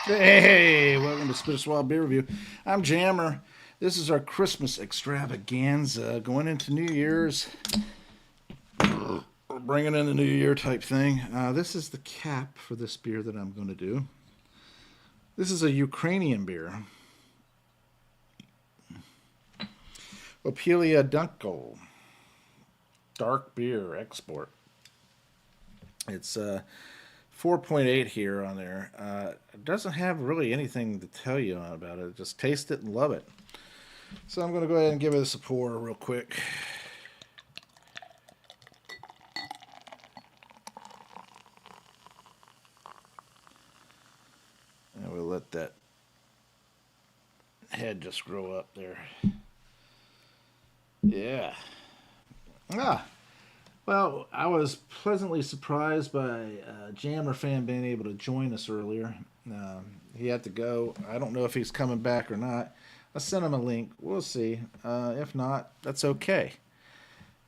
Hey, welcome to Spit Swab Beer Review. I'm Jammer. This is our Christmas extravaganza going into New Year's. We're bringing in the New Year type thing. This is the cap for this beer that I'm going to do. This is a Ukrainian beer, Opillia Dunkel, dark beer export. It's 4.8 here on there. It doesn't have really anything to tell you about it. Just taste it and love it. So I'm going to go ahead and give this a pour real quick. And we'll let that head just grow up there. Yeah. Ah. Well, I was pleasantly surprised by Jammer fan being able to join us earlier. He had to go. I don't know if he's coming back or not. I sent him a link. We'll see. If not, that's okay.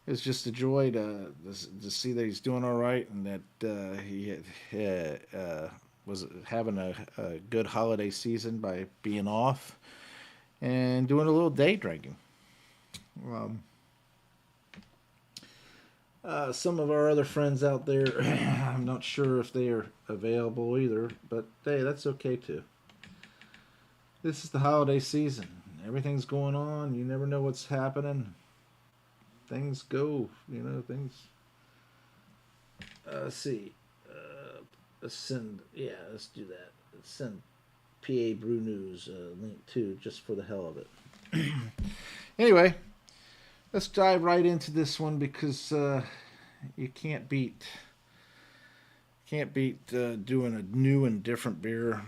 It's just a joy to see that he's doing all right and that he was having a good holiday season by being off and doing a little day drinking. Um, some of our other friends out there, I'm not sure if they are available either, but hey, that's okay too. This is the holiday season. Everything's going on. You never know what's happening. Things go, things. Let's see. Let's send, yeah, let's do that. Let's send PA Brew News link too, just for the hell of it. Anyway, let's dive right into this one because you can't beat doing a new and different beer.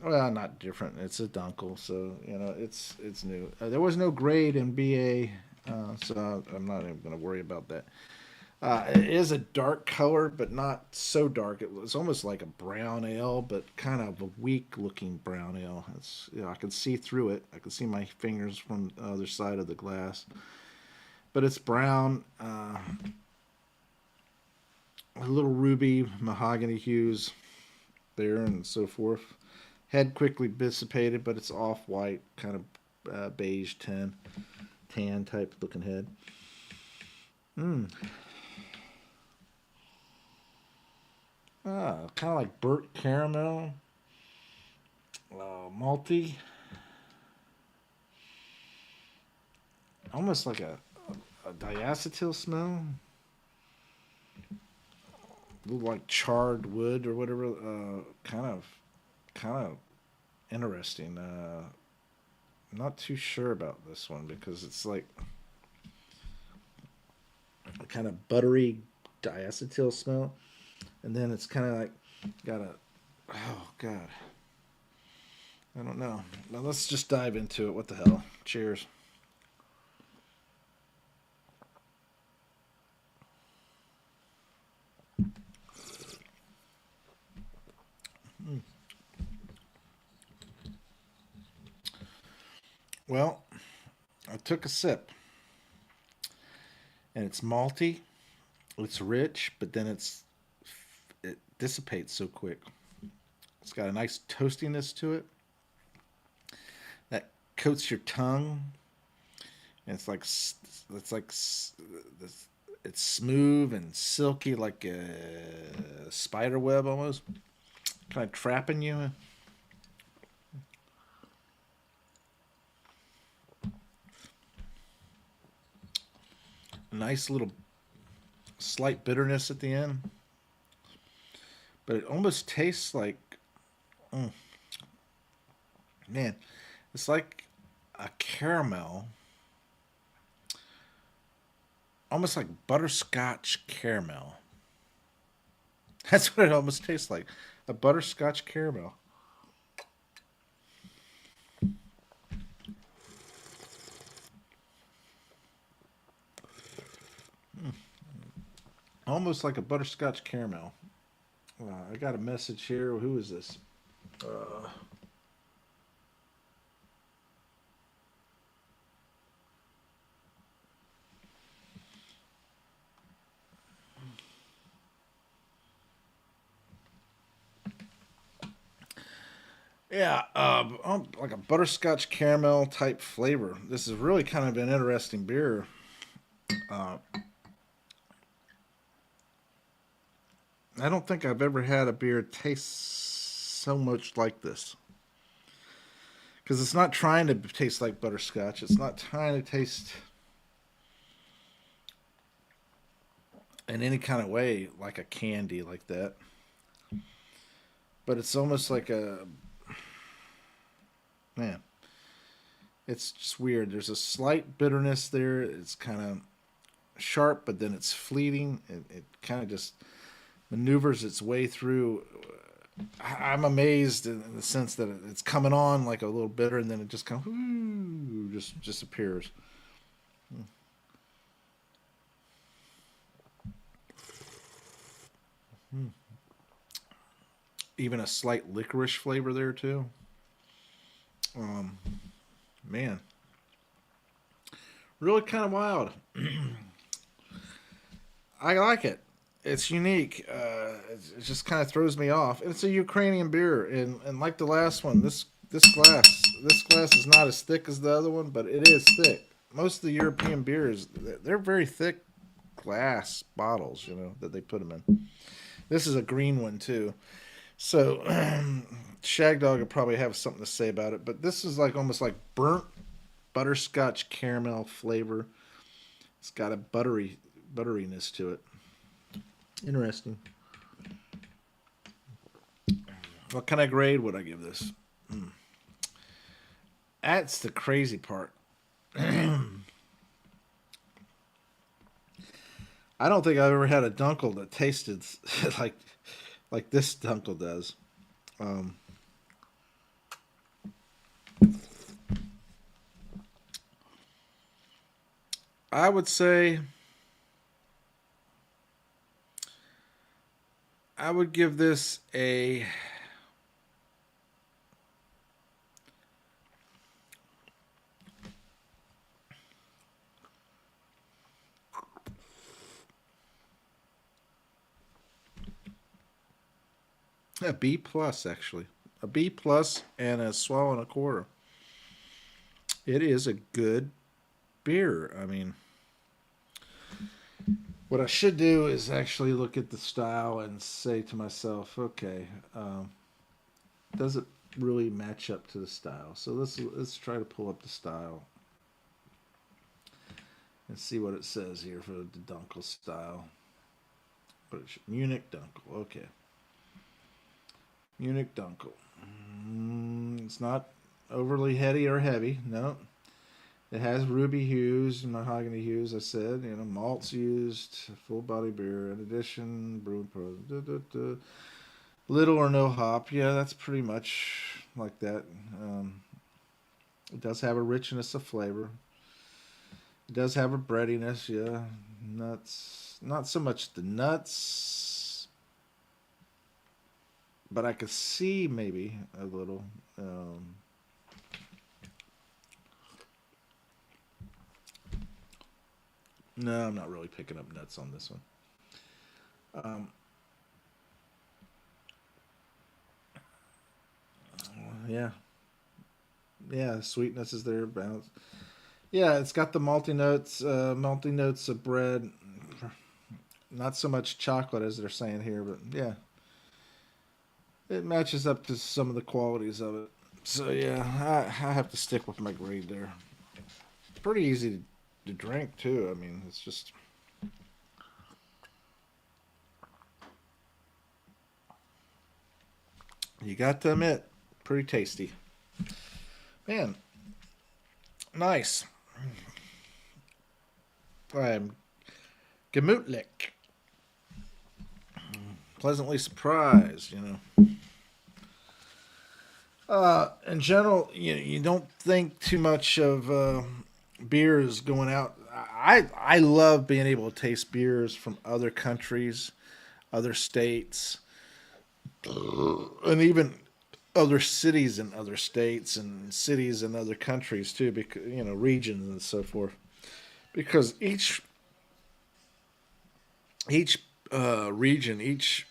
Well, not different. It's a Dunkel, so it's new. There was no grade in BA, so I'm not even going to worry about that. It is a dark color, but not so dark. It was almost like a brown ale, but kind of a weak-looking brown ale. I can see through it. I can see my fingers from the other side of the glass, but it's brown. A little ruby mahogany hues there and so forth. Head quickly dissipated, but it's off white, kind of beige tan type looking head. Mm. Kind of like burnt caramel, malty, almost like a diacetyl smell. A little like charred wood or whatever. Kind of interesting. I'm not too sure about this one because it's like a kind of buttery diacetyl smell, and then it's kind of like got a oh god, I don't know. Now let's just dive into it. What the hell? Cheers. Mm. Well, I took a sip, and it's malty. It's rich, but then it dissipates so quick. It's got a nice toastiness to it that coats your tongue. And it's smooth and silky like a spider web almost, kind of trapping you. A nice little slight bitterness at the end, but it almost tastes like, mm, man, it's like a caramel, almost like butterscotch caramel. That's what it almost tastes like, a butterscotch caramel. Almost like a butterscotch caramel. I got a message here. Who is this? Uh, Yeah, like a butterscotch caramel type flavor. This is really kind of an interesting beer. Uh, I don't think I've ever had a beer taste so much like this because it's not trying to taste like butterscotch. It's not trying to taste in any kind of way like a candy like that. But it's almost like a man. It's just weird. There's a slight bitterness there. It's kind of sharp, but then it's fleeting. It kind of just maneuvers its way through. I'm amazed in the sense that it's coming on like a little bitter, and then it just kind of just disappears. Even a slight licorice flavor there too. Um, Man, really kind of wild. I like it. It's unique. It just kind of throws me off. It's a Ukrainian beer, and like the last one, this glass is not as thick as the other one, but it is thick. Most of the European beers, they're very thick glass bottles, that they put them in. This is a green one too. So Shag Dog would probably have something to say about it, but this is like almost like burnt butterscotch caramel flavor. It's got a butteriness to it. Interesting. What kind of grade would I give this? That's the crazy part. I don't think I've ever had a Dunkel that tasted like like this Dunkel does. Um, I would say I would give this a B plus actually, a B plus and a swallow and a quarter. It is a good beer. I mean, what I should do is actually look at the style and say to myself, okay, does it really match up to the style? So let's try to pull up the style and see what it says here for the Dunkel style. Munich Dunkel. Okay, Munich Dunkel. It's not overly heady or heavy. No, it has ruby hues, mahogany hues. I said, malts used, full body beer. In addition, brewing pro. Little or no hop. Yeah, that's pretty much like that. It does have a richness of flavor. It does have a breadiness. Yeah, nuts. Not so much the nuts, but I could see maybe a little. No, I'm not really picking up nuts on this one. Um, yeah, yeah, sweetness is there. Balance. Yeah, it's got the malty notes of bread. Not so much chocolate as they're saying here, but yeah, it matches up to some of the qualities of it. So yeah, I have to stick with my grade there. Pretty easy to drink too. I mean, it's just you got to admit, pretty tasty. Man, nice. I'm gemütlich, pleasantly surprised. In general, you don't think too much of beers going out. I love being able to taste beers from other countries, other states, and even other cities in other states and cities in other countries too, because regions and so forth. Because each region, each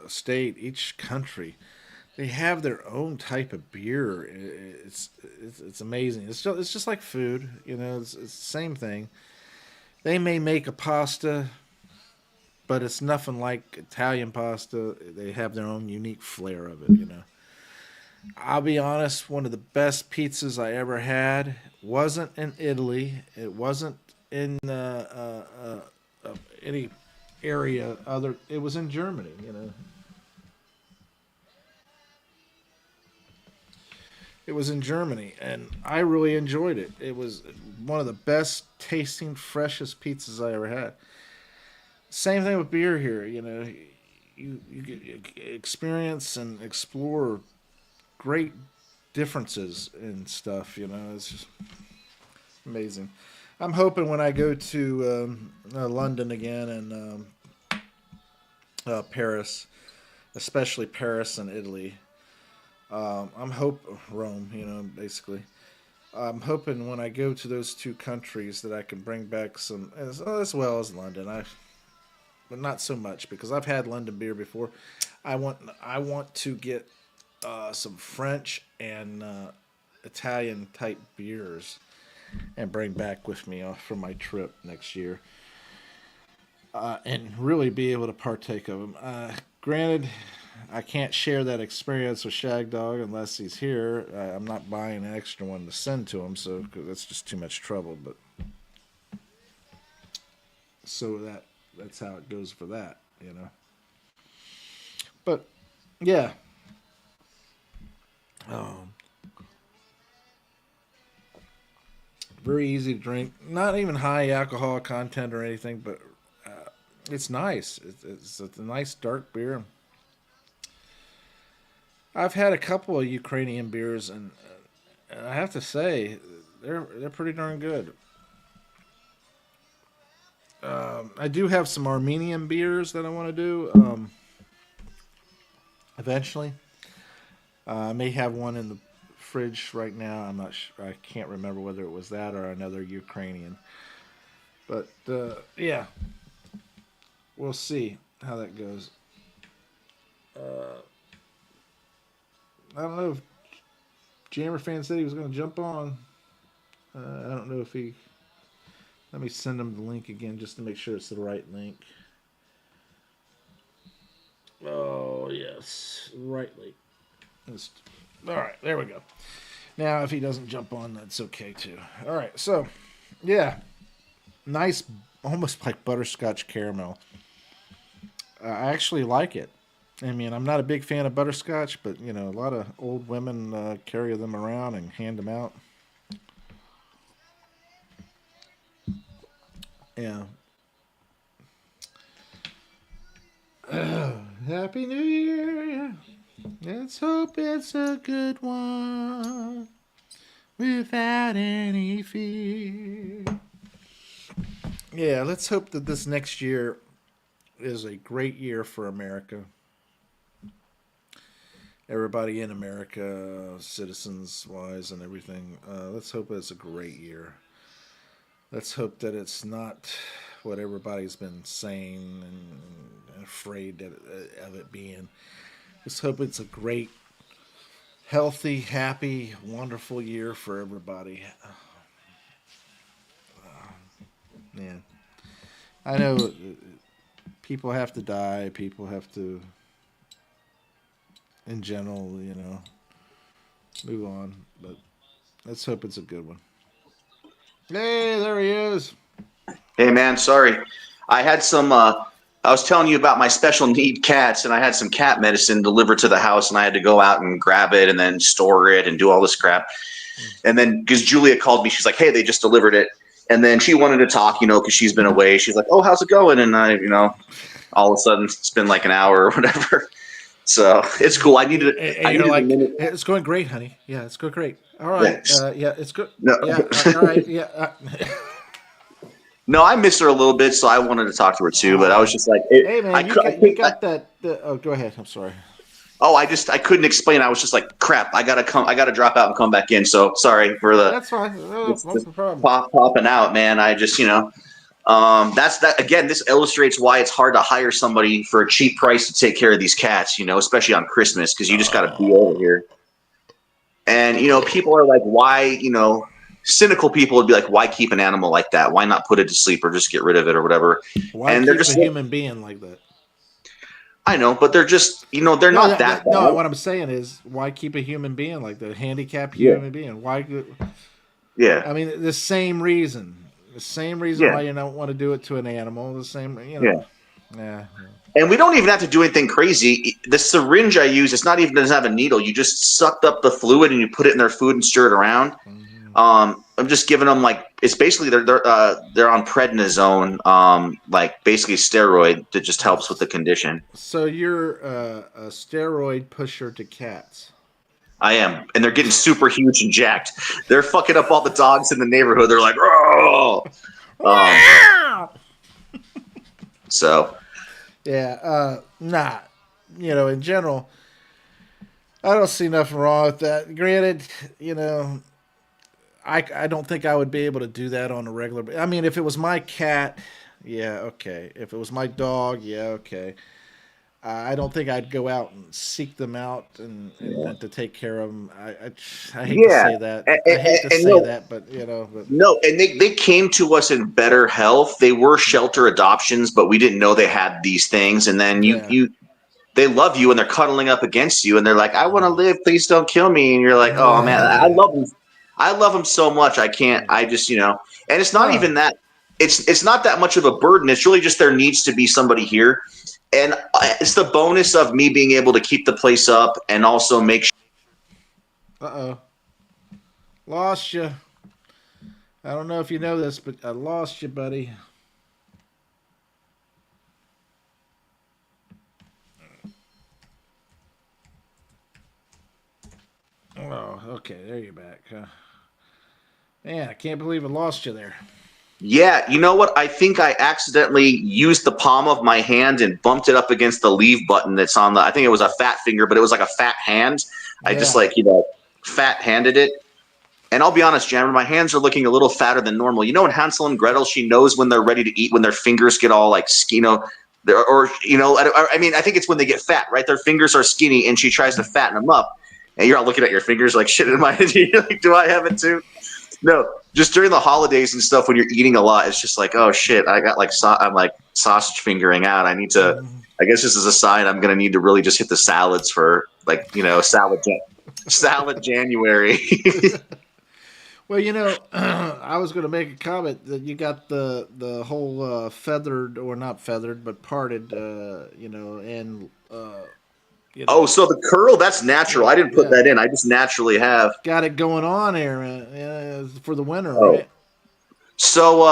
state, each country they have their own type of beer. It's amazing. It's just like food, you know. It's the same thing. They may make a pasta, but it's nothing like Italian pasta. They have their own unique flair of it, you know. I'll be honest, one of the best pizzas I ever had wasn't in Italy. It wasn't in any area other. It was in Germany, you know. It was in Germany, and I really enjoyed it. It was one of the best tasting, freshest pizzas I ever had. Same thing with beer here. You know, you get experience and explore great differences in stuff. You know, it's just amazing. I'm hoping when I go to London again and Paris, especially Paris and Italy. I'm hope Rome, you know, basically. I'm hoping when I go to those two countries that I can bring back some as well as London. But not so much because I've had London beer before. I want to get some French and Italian type beers and bring back with me for my trip next year, and really be able to partake of them. Granted, I can't share that experience with Shag Dog unless he's here. I'm not buying an extra one to send to him, so cause that's just too much trouble. But so that's how it goes for that, you know. But yeah, um, very easy to drink. Not even high alcohol content or anything, but it's nice. It's a nice dark beer. I've had a couple of Ukrainian beers, and I have to say they're pretty darn good. I do have some Armenian beers that I want to do eventually. I may have one in the fridge right now. I'm not sure. I can't remember whether it was that or another Ukrainian. But yeah, we'll see how that goes. Uh, I don't know if Jammer fan said he was going to jump on. I don't know if he. Let me send him the link again just to make sure it's the right link. Oh yes, right link. All right, there we go. Now, if he doesn't jump on, that's okay too. All right, so yeah, nice, almost like butterscotch caramel. I actually like it. I mean, I'm not a big fan of butterscotch, but you know, a lot of old women carry them around and hand them out. Yeah. Happy New Year. Let's hope it's a good one without any fear. Yeah, let's hope that this next year is a great year for America. Everybody in America, citizens wise and everything. Let's hope it's a great year. Let's hope that it's not what everybody's been saying and afraid of it being. Let's hope it's a great, healthy, happy, wonderful year for everybody. Man, I know people have to die. People have to, in general, you know, move on. But let's hope it's a good one. Hey, there he is. Hey man, sorry. I had some I was telling you about my special need cats and I had some cat medicine delivered to the house and I had to go out and grab it and then store it and do all this crap. And then because Julia called me, she's like, "Hey, they just delivered it." And then she wanted to talk, you know, because she's been away. She's like, "Oh, how's it going?" And I, you know, all of a sudden it's been like an hour or whatever. So it's cool. And I you're needed a like, minute. it's going great, honey. Yeah, it's going great. All right. Yeah. Yeah, it's good. No. Yeah. All right. Yeah. No, I miss her a little bit, so I wanted to talk to her too. But I was just like, Hey, I man, could, you got that. Oh, go ahead. I'm sorry. oh, I couldn't explain. I was just like, crap. I gotta drop out and come back in. So sorry for That's fine. No, it's no just problem. popping out, man. I just, you know, That's that again. This illustrates why it's hard to hire somebody for a cheap price to take care of these cats. Especially on Christmas because you just got to be over here. And people are like, why? Cynical people would be like, why keep an animal like that? Why not put it to sleep or just get rid of it or whatever? Why And they're keep a just, human being like that? I know, but they're just, they're No, not that no. bad. What I'm saying is, why keep a human being like that? Handicapped Yeah, human being. Why? yeah, I mean, the same reason. The same reason yeah, why you don't want to do it to an animal. The same, yeah. Yeah. And we don't even have to do anything crazy. The syringe I use, it's not even doesn't have a needle. You just sucked up the fluid and you put it in their food and stir it around. Mm-hmm. I'm just giving them like it's basically they're on prednisone, like basically steroid that just helps with the condition. So you're a steroid pusher to cats. I am, and they're getting super huge and jacked. They're fucking up all the dogs in the neighborhood. They're like, oh, so Yeah. Nah. In general, I don't see nothing wrong with that. Granted, I don't think I would be able to do that on a regular. I mean, if it was my cat, yeah, okay. If it was my dog, yeah, okay. I don't think I'd go out and seek them out and yeah, want to take care of them. I hate to yeah. say that. And, I and, hate to and say no, that, but but no, and they came to us in better health. They were shelter adoptions, but we didn't know they had these things. And then yeah. they love you and they're cuddling up against you and they're like, I want to live. Please don't kill me. And you're like, oh man, I Yeah. love them. I love them so much. I can't. I just, and it's not No. even that. It's not that much of a burden. It's really just there needs to be somebody here, and it's the bonus of me being able to keep the place up and also make sure. Uh-oh. Lost you. I don't know if you know this, but I lost you, buddy. Oh, okay. There you're back. Man, I can't believe I lost you there. Yeah, you know what? I think I accidentally used the palm of my hand and bumped it up against the leave button that's on the. I think it was a fat finger, but it was like a fat hand. I just Yeah. like fat handed it. And I'll be honest, Jammer, my hands are looking a little fatter than normal. In Hansel and Gretel, she knows when they're ready to eat when their fingers get all like, I mean, I think it's when they get fat, right? Their fingers are skinny, and she tries to fatten them up. And you're all looking at your fingers like, shit, like, do I have it too? No, just during the holidays and stuff when you're eating a lot, it's just like, oh shit, I got like I'm like sausage fingering out. I need to. I guess this is a sign I'm gonna need to really just hit the salads for like salad January. Well, I was going to make a comment that you got the whole feathered or not feathered but parted, and Oh, so the curl, that's natural. I didn't put yeah, that in. I just naturally have. got it going on there for the winter, Oh. right? So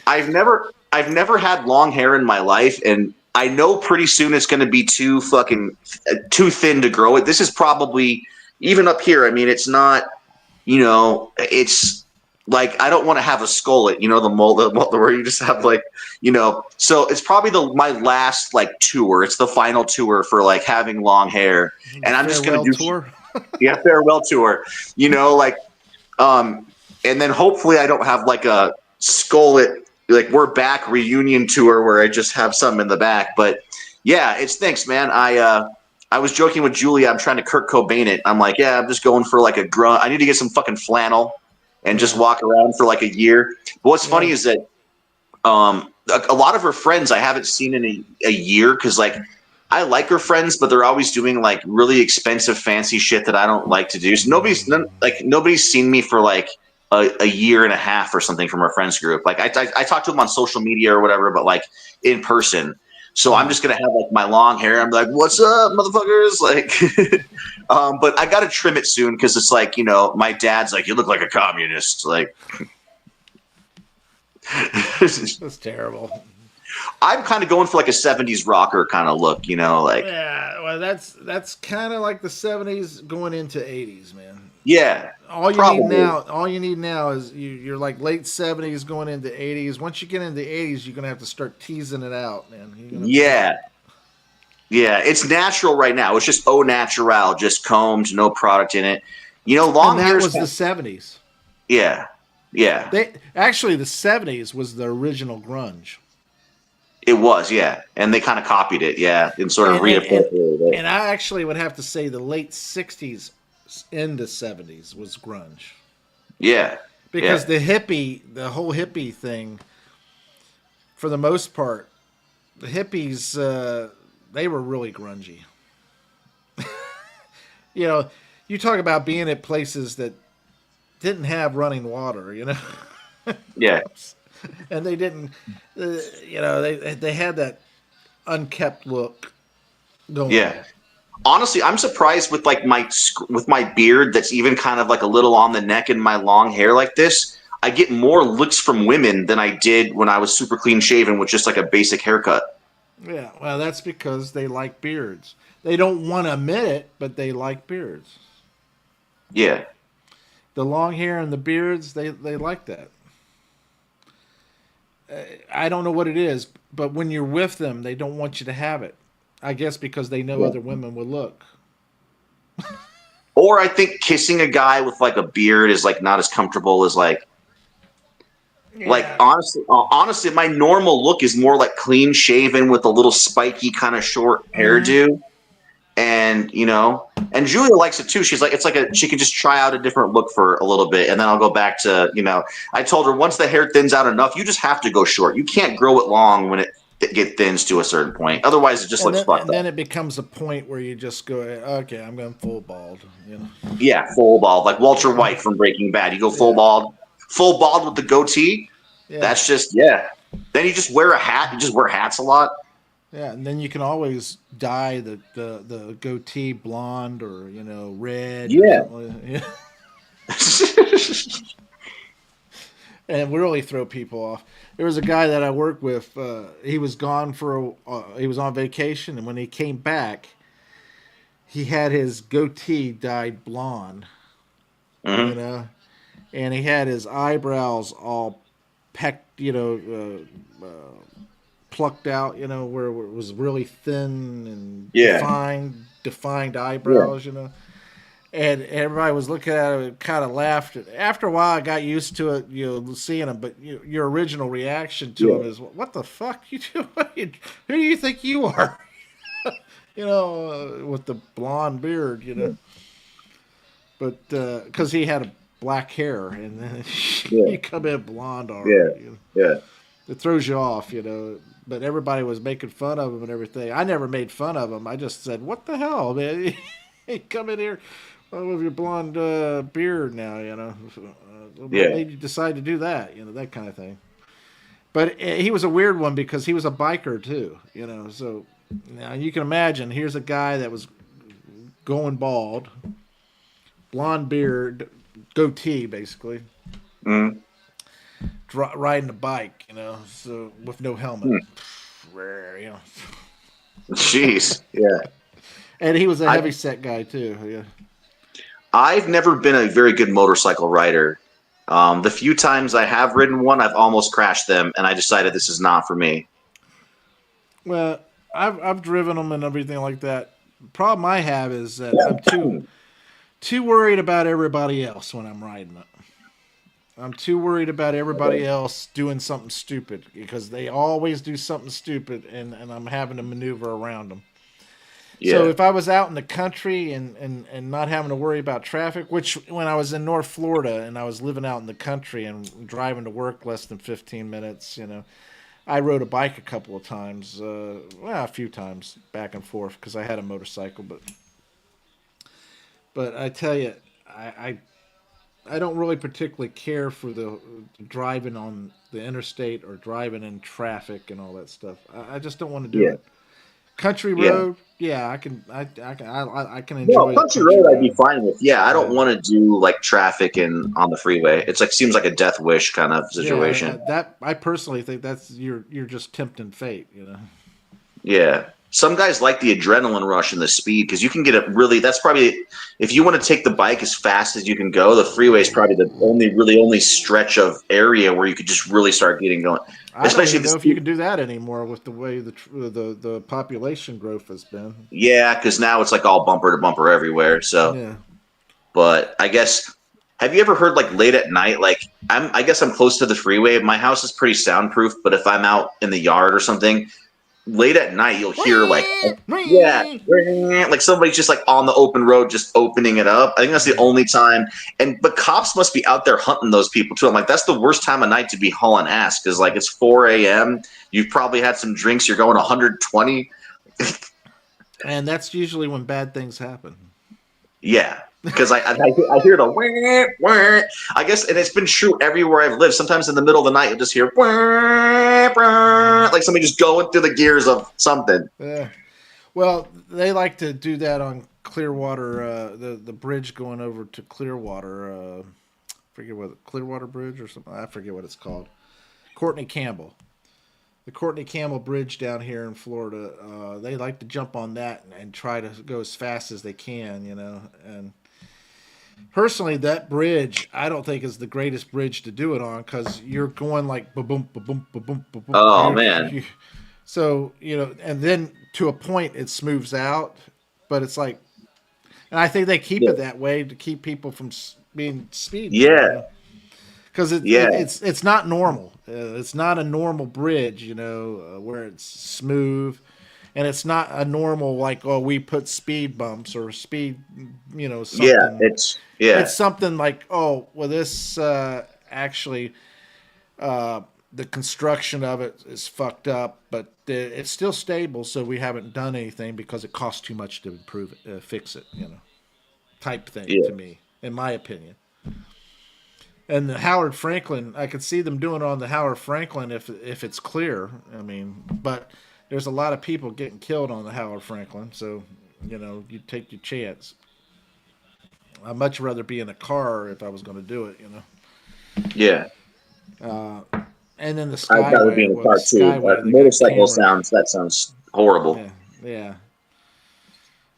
I've never had long hair in my life, and I know pretty soon it's going to be too thin to grow it. This is probably even up here. I mean, it's not. It's like I don't want to have a skullet. The mold where you just have like. So it's probably my last like tour. It's the final tour for like having long hair, and I'm just going to do tour. yeah, farewell tour. Like and then hopefully I don't have like a skullet like we're back reunion tour where I just have something in the back. But yeah, it's thanks, man. I was joking with Julia. I'm trying to Kurt Cobain it. I'm like, yeah, I'm just going for like a grunt. I need to get some fucking flannel and just Yeah. walk around for like a year. But what's funny Yeah. is that a lot of her friends I haven't seen in a year because like I like her friends, but they're always doing like really expensive, fancy shit that I don't like to do. So nobody's seen me for like a year and a half or something from our friends group. Like I talk to them on social media or whatever, but like in person. So I'm just gonna have like my long hair. I'm like, "What's up, motherfuckers?" Like, but I gotta trim it soon because it's like my dad's like, "You look like a communist." Like, That's terrible. I'm kind of going for like a '70s rocker kind of look, like Yeah, well, that's kind of like the '70s going into '80s, man. yeah, All you need probably. now, all you need now is you're like late '70s going into '80s. Once you get into '80s, you're gonna have to start teasing it out, man. Yeah. Yeah, it's natural right now. It's just au natural, just combed, no product in it. And Long that hair's was the '70s. yeah. Yeah, They actually, the '70s was the original grunge. it was. Yeah, and they kind of copied it. Yeah, and sort of and and, and reappropriated it. and I actually would have to say the late '60s into '70s was grunge, Yeah, because yeah, the whole hippie thing, for the most part, the hippies, they were really grungy. You know, you talk about being at places that didn't have running water, yeah, and they didn't, they had that unkept look going yeah. on. Honestly, I'm surprised with like with my beard that's even kind of like a little on the neck and my long hair like this. I get more looks from women than I did when I was super clean shaven with just like a basic haircut. Yeah, well, that's because they like beards. They don't want to admit it, but they like beards. Yeah, The long hair and the beards, they like that. I don't know what it is, but when you're with them, they don't want you to have it. I guess because they know yeah. other women will look. Or I think kissing a guy with like a beard is like not as comfortable as like Yeah. honestly, my normal look is more like clean shaven with a little spiky kind of short Mm-hmm. hairdo. And and Julia likes it too. She's like, it's like she can just try out a different look for a little bit, and then I'll go back to I told her once the hair thins out enough, you just have to go short. You can't grow it long when it get thins to a certain point. Otherwise, it just And looks then fucked and then up. it becomes a point where you just go, okay, I'm going full bald. Yeah, full bald, like Walter Yeah. White from Breaking Bad. You go Yeah. full bald with the goatee. Yeah. That's just yeah. Then you just wear a hat. You just wear hats a lot. Yeah, and then you can always dye the goatee blonde, or red or Yeah. something like that. Yeah. And really throw people off. There was a guy that I worked with. He was gone he was on vacation, and when he came back, he had his goatee dyed blonde. You Hmm. know, and he had his eyebrows all pecked. Plucked out. Where it was really thin and Yeah. defined Yeah. eyebrows. And everybody was looking at him and kind of laughed. After a while, I got used to it, seeing him. But your original reaction to Yeah. him is, "What the fuck you doing? Who do you think you are?" With the blonde beard. But because he had a black hair, and then Yeah. you come in blonde Yeah. already, Yeah. it throws you off. But everybody was making fun of him and everything. I never made fun of him. I just said, "What the hell, man? You come in here with your blonde beard now, what Yeah. made you decide to do that? That kind of thing." But he was a weird one because he was a biker too, So now you can imagine. Here's a guy that was going bald, blonde beard, goatee, basically, Mm. riding a bike, so with no helmet. Mm. You know. Jeez. Yeah. And he was a I heavy set guy too. Yeah. I've never been a very good motorcycle rider. The few times I have ridden one, I've almost crashed them, and I decided this is not for me. Well, I've driven them and everything like that. The problem I have is that I'm too worried about everybody else when I'm riding it. I'm too worried about everybody Okay. else doing something stupid, because they always do something stupid, and I'm having to maneuver around them. So Yeah. if I was out in the country and not having to worry about traffic, which when I was in North Florida and I was living out in the country and driving to work less than 15 minutes, I rode a bike a couple of times, a few times back and forth because I had a motorcycle. But I tell you, I I don't really particularly care for the driving on the interstate or driving in traffic and all that stuff. I just don't want to do Yeah. it. Country Yeah. road, yeah, I can No, enjoy the country country road I'd be road. fine with. Yeah, I don't Yeah, want to do like traffic and on the freeway. It's like seems like a death wish kind of yeah. situation. That I personally think that's you're just tempting fate. Yeah. Some guys like the adrenaline rush and the speed because you can get it really. That's probably if you want to take the bike as fast as you can go. The freeway is probably the only stretch of area where you could just really start getting going. I don't Especially if even the know if you speed. can do that anymore with the way the population growth has been. Yeah, because now it's like all bumper to bumper everywhere. So, Yeah. but I guess Have you ever heard like late at night? Like I guess I'm close to the freeway. My house is pretty soundproof, but if I'm out in the yard or something, late at night you'll hear like yeah, like somebody's just like on the open road, just opening it up. I think that's the only time. And but cops must be out there hunting those people too. I'm like, that's the worst time of night to be hauling ass because like it's 4 a.m. You've probably had some drinks. You're going 120. And that's usually when bad things happen. Yeah, because I hear the wah, wah. I guess, and it's been true everywhere I've lived. Sometimes in the middle of the night, you'll just hear wah, wah, like somebody just going through the gears of something. Well, they like to do that on Clearwater, the bridge going over to Clearwater. Forget what Clearwater Bridge or something. I forget what it's called. Courtney Campbell, the Courtney Campbell Bridge down here in Florida. They like to jump on that and try to go as fast as they can, you know. And personally, that bridge I don't think is the greatest bridge to do it on because you're going like boom, boom, boom, boom, boom, boom. Oh man. So you know, and then to a point it smooths out, but it's like, and I think they keep it that way to keep people from being speeding. Yeah. You know? Because it's not normal. It's not a normal bridge, you know, where it's smooth, and it's not a normal like we put speed bumps or speed, you know, something. It's something like this actually the construction of it is fucked up, but it's still stable, so we haven't done anything because it costs too much to improve it, fix it, you know, type thing to me, in my opinion. And the Howard Franklin, I could see them doing it on the Howard Franklin if it's clear. I mean, but there's a lot of people getting killed on the Howard Franklin, so you know you take your chance. I'd much rather be in a car if I was going to do it, you know. Yeah. And then the Skyway. I'd rather be in a car too. Motorcycle sounds horrible. Yeah.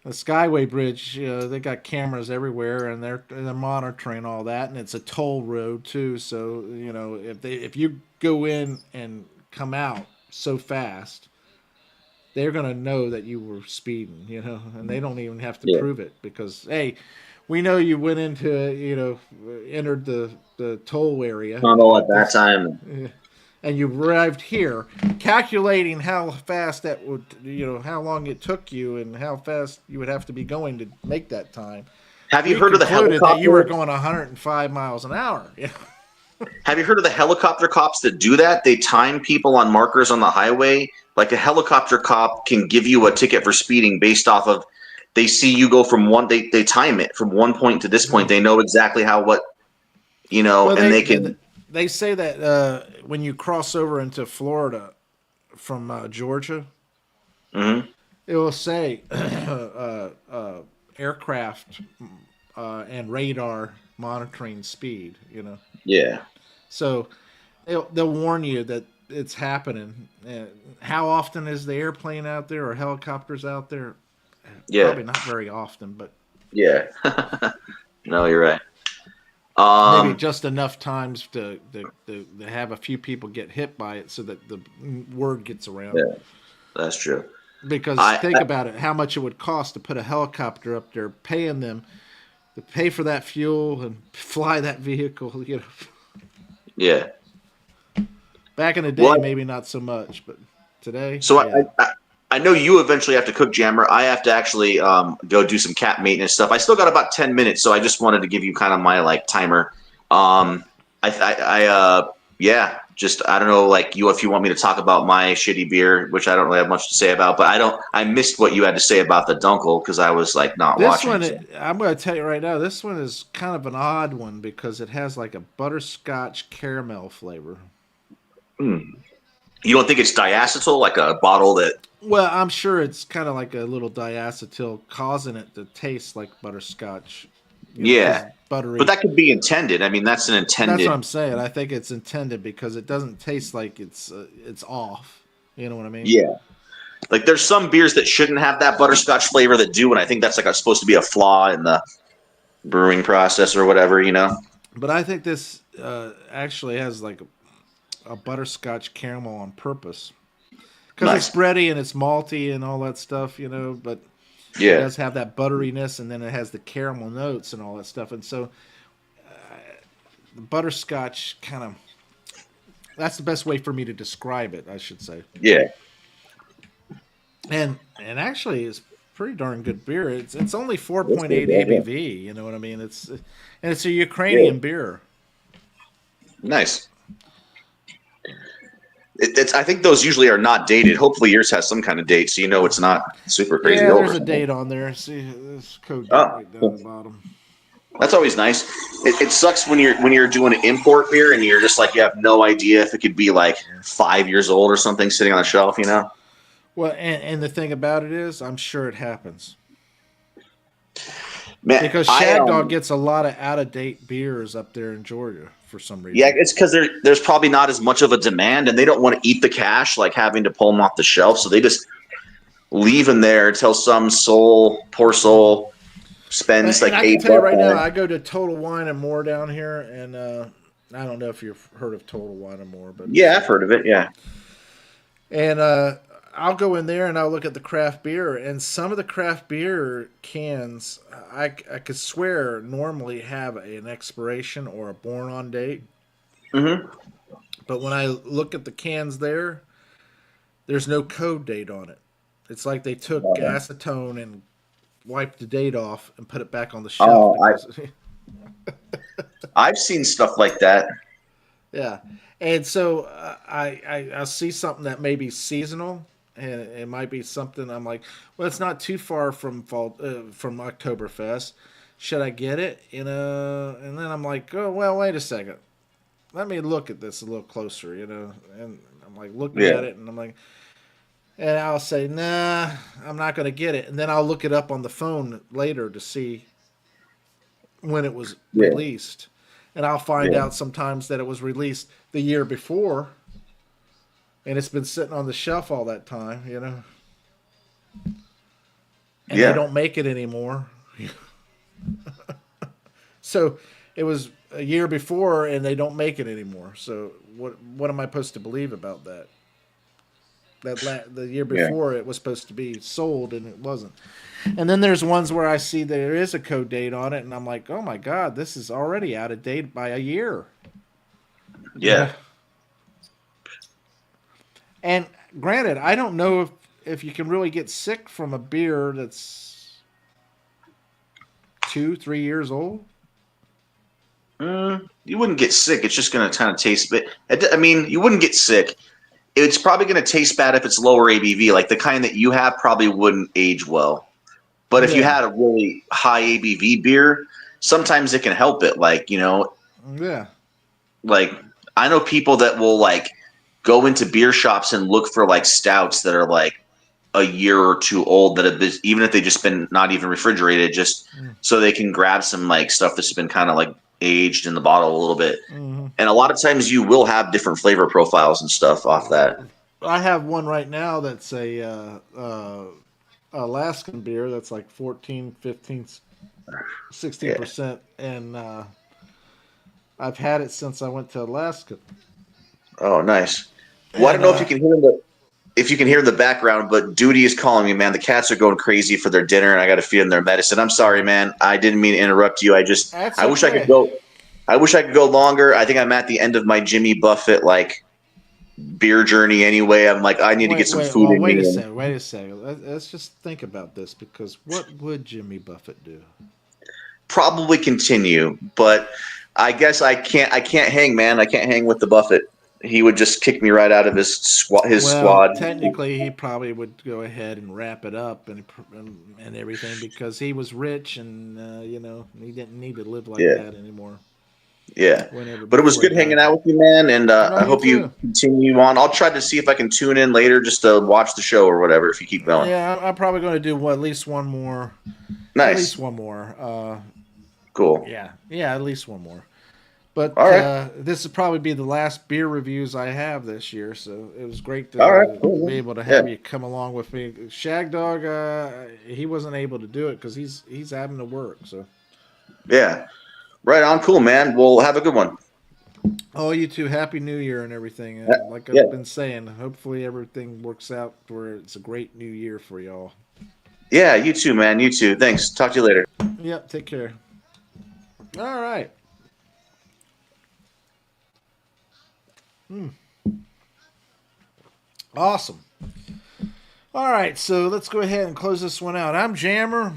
The Skyway Bridge, they got cameras everywhere, and they're monitoring all that, and it's a toll road too. So you know, if you go in and come out so fast, they're gonna know that you were speeding, you know, and they don't even have to prove it because hey, we know you went into entered the toll area Tunnel at that time. And you arrived here, calculating how fast that would, how long it took you and how fast you would have to be going to make that time. Have you heard of the helicopter? That you were going 105 miles an hour. Have you heard of the helicopter cops that do that? They time people on markers on the highway. Like a helicopter cop can give you a ticket for speeding based off of they see you go from they time it from one point to this point. They know exactly they can. They say that when you cross over into Florida from Georgia, it will say aircraft and radar monitoring speed. You know. Yeah. So they'll warn you that it's happening. How often is the airplane out there or helicopters out there? Yeah. Probably not very often, but. Yeah. No, you're right. Maybe just enough times to have a few people get hit by it so that the word gets around. Yeah, that's true. Because think about it, how much it would cost to put a helicopter up there, paying them to pay for that fuel and fly that vehicle. You know. Yeah. Back in the day, maybe not so much, but today. So I know you eventually have to cook, Jammer. I have to actually go do some cat maintenance stuff. I still got about 10 minutes, so I just wanted to give you kind of my timer. I don't know, if you want me to talk about my shitty beer, which I don't really have much to say about, but I missed what you had to say about the Dunkel because I was not watching. This one, I'm going to tell you right now, this one is kind of an odd one because it has like a butterscotch caramel flavor. You don't think it's diacetyl, like a bottle that? Well, I'm sure it's kind of like a little diacetyl causing it to taste like butterscotch. Buttery. But that could be intended. I mean, that's an intended. That's what I'm saying. I think it's intended because it doesn't taste like it's off. You know what I mean? Yeah. Like there's some beers that shouldn't have that butterscotch flavor that do, and I think that's supposed to be a flaw in the brewing process or whatever, you know. But I think this actually has like a butterscotch caramel on purpose. Because it's bready and it's malty and all that stuff, you know, but it does have that butteriness and then it has the caramel notes and all that stuff. And so the butterscotch kind of. That's the best way for me to describe it, I should say. Yeah. And actually, it's pretty darn good beer. It's only That's good, 4.8 yeah. ABV. You know what I mean? It's a Yeah. Ukrainian beer. Nice. It's. I think those usually are not dated. Hopefully yours has some kind of date, so you know it's not super crazy Yeah, old there's or a something. date on there. See, there's code date Oh, right down cool. the bottom. That's always nice. It sucks when you're doing an import beer and you're just like you have no idea if it could be like 5 years old or something sitting on a shelf. You know. Well, and the thing about it is, I'm sure it happens Man, because I Shag Dog gets a lot of out of date beers up there in Georgia for some yeah, reason. it's because there's probably not as much of a demand, and they don't want to eat the cash like having to pull them off the shelf, so they just leave them there until some poor soul, spends And like I can tell you $8 right now, on I it. go to Total Wine and More down here, and I don't know if you've heard of Total Wine and More, but Yeah, I've heard of it. Yeah, and I'll go in there and I'll look at the craft beer, and some of the craft beer cans, I could swear normally have an expiration or a born on date, hmm but when I look at the cans there, there's no code date on it. It's like they took acetone and wiped the date off and put it back on the shelf Oh, because I've seen stuff like that. yeah. And so I see something that may be seasonal, and it might be something I'm like, well, it's not too far from fall from Oktoberfest. Should I get it? You know, and then I'm like, oh well, wait a second. Let me look at this a little closer. You know, and I'm like looking Yeah, at it, and I'm like, and I'll say, nah, I'm not going to get it, and then I'll look it up on the phone later to see when it was yeah, released, and I'll find yeah, out sometimes that it was released the year before, and it's been sitting on the shelf all that time, you know, and they yeah, don't make it anymore. So it was a year before, and they don't make it anymore. So what am I supposed to believe about that? The year yeah, before it was supposed to be sold, and it wasn't. And then there's ones where I see there is a code date on it, and I'm like, oh my god, this is already out of date by a year. You know, yeah. and granted, I don't know if you can really get sick from a beer that's 2 3 years old. You wouldn't get sick. It's just going to kind of taste a bit. I mean, you wouldn't get sick. It's probably going to taste bad if it's lower ABV. Like the kind that you have probably wouldn't age well. But if you Yeah, had a really high ABV beer, sometimes it can help it. Like, yeah, like I know people that will like go into beer shops and look for like stouts that are like a year or two old that have been, even if they just been not even refrigerated, just so they can grab some like stuff that's been kind of like aged in the bottle a little bit. mm-hmm. And a lot of times you will have different flavor profiles and stuff off that. I have one right now that's a Alaskan beer that's like 14, 15, Yeah. 16%, and I've had it since I went to Alaska. Oh, nice. Well, I don't And know if you can hear in the background, but Duty is calling me, man. The cats are going crazy for their dinner, and I got to feed them their medicine. I'm sorry, man. I didn't mean to interrupt you. that's I wish I could okay. go. I wish I could go longer. I think I'm at the end of my Jimmy Buffett like beer journey anyway. I'm like, I need to get some food in Wait me a and second, wait a second. Let's just think about this because what would Jimmy Buffett do? probably continue. But I guess I can't hang, man. I can't hang with the Buffett. He would just kick me right out of his Well, squad. technically, he probably would go ahead and wrap it up and everything because he was rich and you know he didn't need to live like Yeah. that anymore. Yeah. Whenever But it was before he good hanging died. out with you, man. And No, I you hope you too. continue on. I'll try to see if I can tune in later just to watch the show or whatever if you keep going. Yeah, I'm probably going to do at least one more. At least Nice. one more. Cool. Yeah, at least one more. But All right. this will probably be the last beer reviews I have this year, so it was great All right. to Cool, be man. able to Yeah. have you come along with me. Shag Dog, he wasn't able to do it because he's having to work. So, Yeah. Right on. Cool, man. Well, have a good one. oh, you too. Happy New Year and everything. Yeah. Like Yeah. I've been saying, hopefully everything works out where it's a great New Year for y'all. Yeah. You too, man. You too. Thanks. Talk to you later. Yep. Take care. All right. Awesome. All right, so let's go ahead and close this one out. I'm Jammer.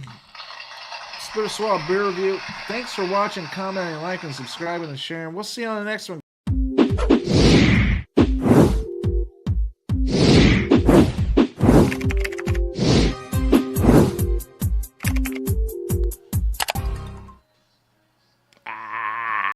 Spit or Swallow Beer Review. Thanks for watching, commenting, liking, subscribing, and sharing. We'll see you on the next one.